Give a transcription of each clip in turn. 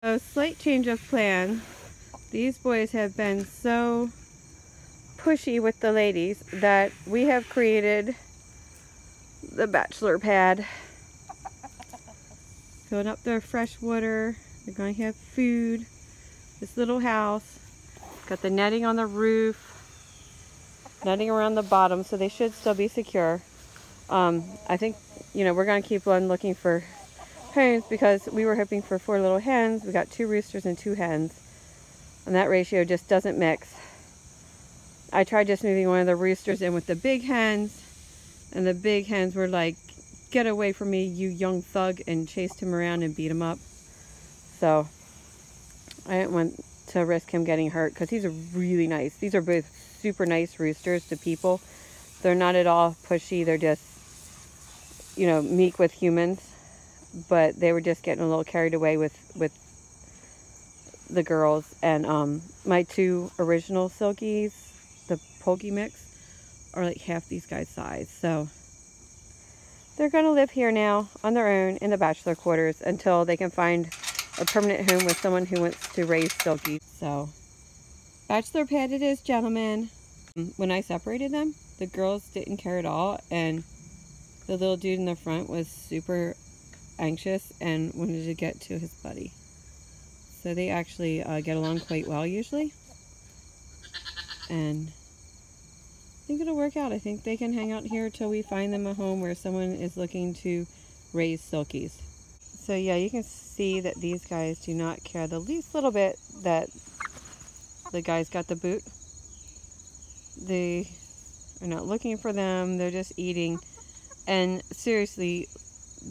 A slight change of plan. These boys have been so pushy with the ladies that we have created the Bachelor Pad. Filling up their fresh water. They're going to have food. This little house. Got the netting on the roof. Netting around the bottom, so they should still be secure. I think, we're going to keep on looking for hens because we were hoping for 4 little hens. We got 2 roosters and 2 hens. And that ratio just doesn't mix. I tried just moving one of the roosters in with the big hens. And the big hens were like, "Get away from me, you young thug," and chased him around and beat him up. So I didn't want to risk him getting hurt because he's really nice. These are both super nice roosters to people. They're not at all pushy. They're just, meek with humans. But they were just getting a little carried away with the girls. And my 2 original Silkies, the Pokey mix, are like half these guys' size. So they're going to live here now on their own in the bachelor quarters until they can find a permanent home with someone who wants to raise Silkies. So, Bachelor Pad it is, gentlemen. When I separated them, the girls didn't care at all, and the little dude in the front was super anxious and wanted to get to his buddy. So they actually get along quite well usually. And I think it'll work out. I think they can hang out here till we find them a home where someone is looking to raise Silkies. So yeah, you can see that these guys do not care the least little bit that the guys got the boot. They are not looking for them. They're just eating. And seriously,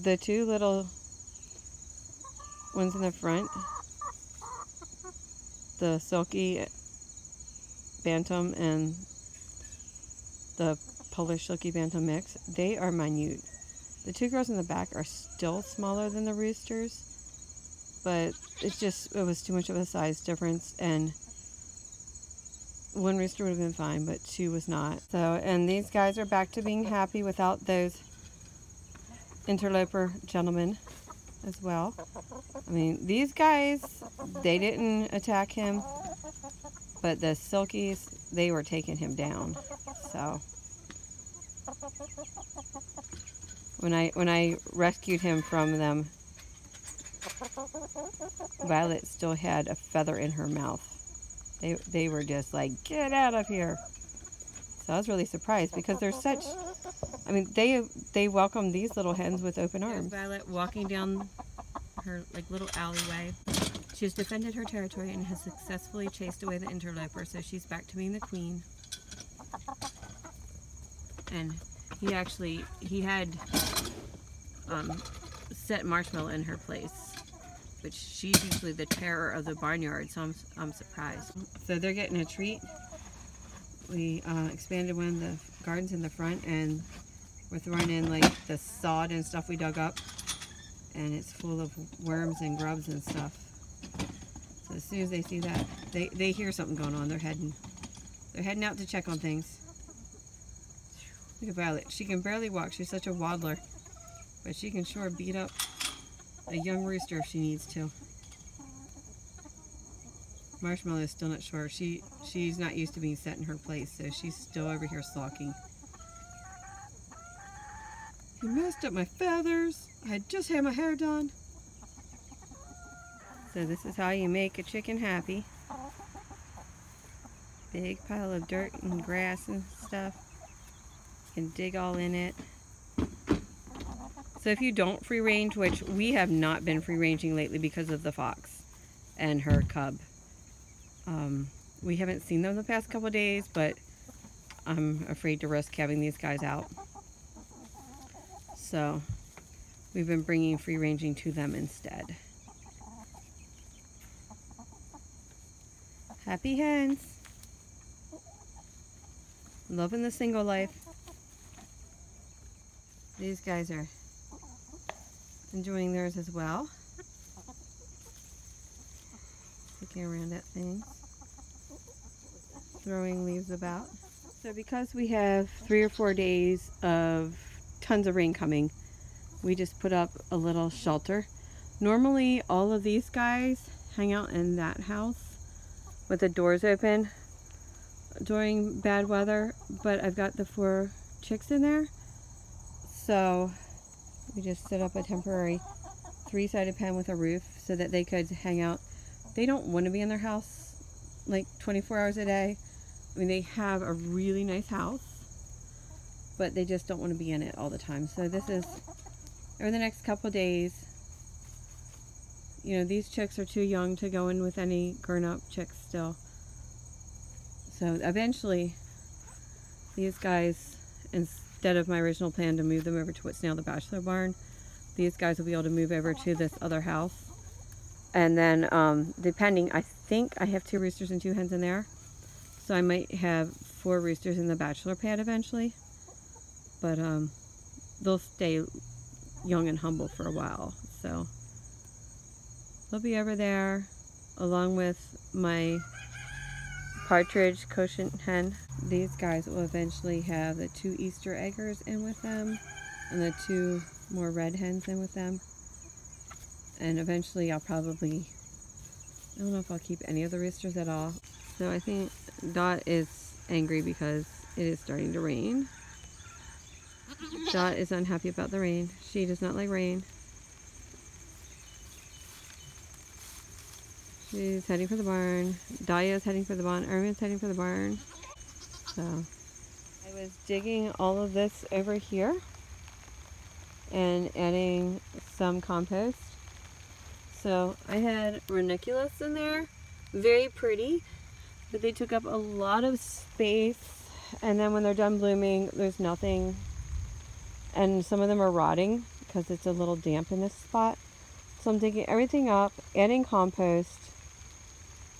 the 2 little ones in the front, the Silkie Bantam and the Polish Silkie Bantam mix, they are minute. The 2 girls in the back are still smaller than the roosters, but it was too much of a size difference, and 1 rooster would have been fine, but 2 was not. So, and these guys are back to being happy without those interloper gentlemen as well. I mean, these guys, they didn't attack him, but the Silkies, they were taking him down. So when I rescued him from them, Violet still had a feather in her mouth. They were just like, "Get out of here." So I was really surprised because they're such, I mean, they welcome these little hens with open arms. There's Violet walking down her little alleyway. She has defended her territory and has successfully chased away the interloper, so she's back to being the queen. And he had set Marshmallow in her place, which she's usually the terror of the barnyard, so I'm surprised. So they're getting a treat. We expanded one of the gardens in the front, and we're throwing in like the sod and stuff we dug up, and it's full of worms and grubs and stuff. So as soon as they see that, they hear something going on. They're heading out to check on things. Look at Violet. She can barely walk. She's such a waddler, but she can sure beat up a young rooster if she needs to. Marshmallow is still not sure. She's not used to being set in her place, so she's still over here sulking. "You messed up my feathers. I had just had my hair done." So this is how you make a chicken happy. Big pile of dirt and grass and stuff. You can dig all in it. So if you don't free range, which we have not been free ranging lately because of the fox and her cub. We haven't seen them the past couple of days, but I'm afraid to risk having these guys out. So we've been bringing free ranging to them instead. Happy hens. Loving the single life. These guys are enjoying theirs as well. Looking around at things. Throwing leaves about. So because we have 3 or 4 days of tons of rain coming, we just put up a little shelter. Normally all of these guys hang out in that house with the doors open during bad weather, but I've got the 4 chicks in there, so we just set up a temporary 3-sided pen with a roof so that they could hang out. They don't want to be in their house like 24 hours a day. I mean, they have a really nice house, but they just don't want to be in it all the time. So this is, over the next couple days, you know, these chicks are too young to go in with any grown-up chicks still. So eventually, these guys, instead of my original plan to move them over to what's now the bachelor barn, these guys will be able to move over to this other house. And then, depending, I think I have 2 roosters and 2 hens in there. So I might have 4 roosters in the bachelor pad eventually. But they'll stay young and humble for a while. So they'll be over there along with my partridge quotient hen. These guys will eventually have the 2 Easter eggers in with them and the 2 more red hens in with them. And eventually I'll probably, I don't know if I'll keep any of the roosters at all. So I think Dot is angry because it is starting to rain. Dot is unhappy about the rain. She does not like rain. She's heading for the barn. Dahlia is heading for the barn. Irma's heading for the barn. So I was digging all of this over here and adding some compost. So I had ranunculus in there, very pretty, but they took up a lot of space, and then when they're done blooming, there's nothing, and some of them are rotting because it's a little damp in this spot. So I'm digging everything up, adding compost,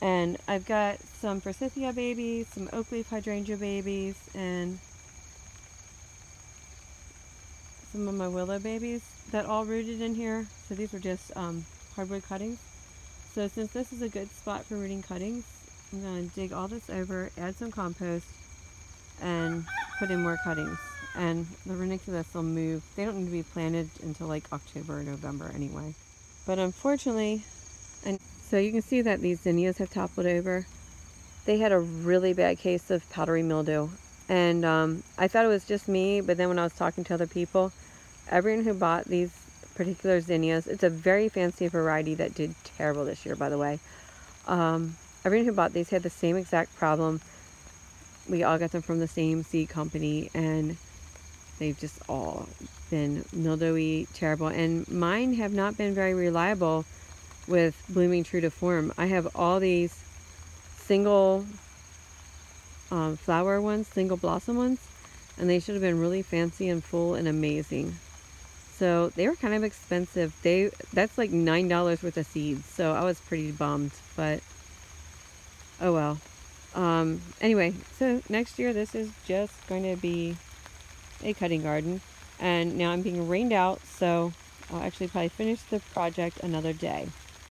and I've got some forsythia babies, some oak leaf hydrangea babies, and some of my willow babies that all rooted in here. So these were just hardwood cuttings. So since this is a good spot for rooting cuttings, I'm going to dig all this over, add some compost, and put in more cuttings. And the ranunculus will move. They don't need to be planted until like October or November anyway. But unfortunately, and so you can see that these zinnias have toppled over. They had a really bad case of powdery mildew. And I thought it was just me, but then when I was talking to other people, everyone who bought these particular zinnias, it's a very fancy variety that did terrible this year, by the way. Everyone who bought these had the same exact problem. We all got them from the same seed company, and they've just all been mildewy, terrible. And mine have not been very reliable with blooming true to form. I have all these single flower ones, single blossom ones, and they should have been really fancy and full and amazing. So they were kind of expensive. That's like $9 worth of seeds. So I was pretty bummed, but oh well. Anyway, so next year this is just going to be a cutting garden. And now I'm being rained out, so I'll actually probably finish the project another day.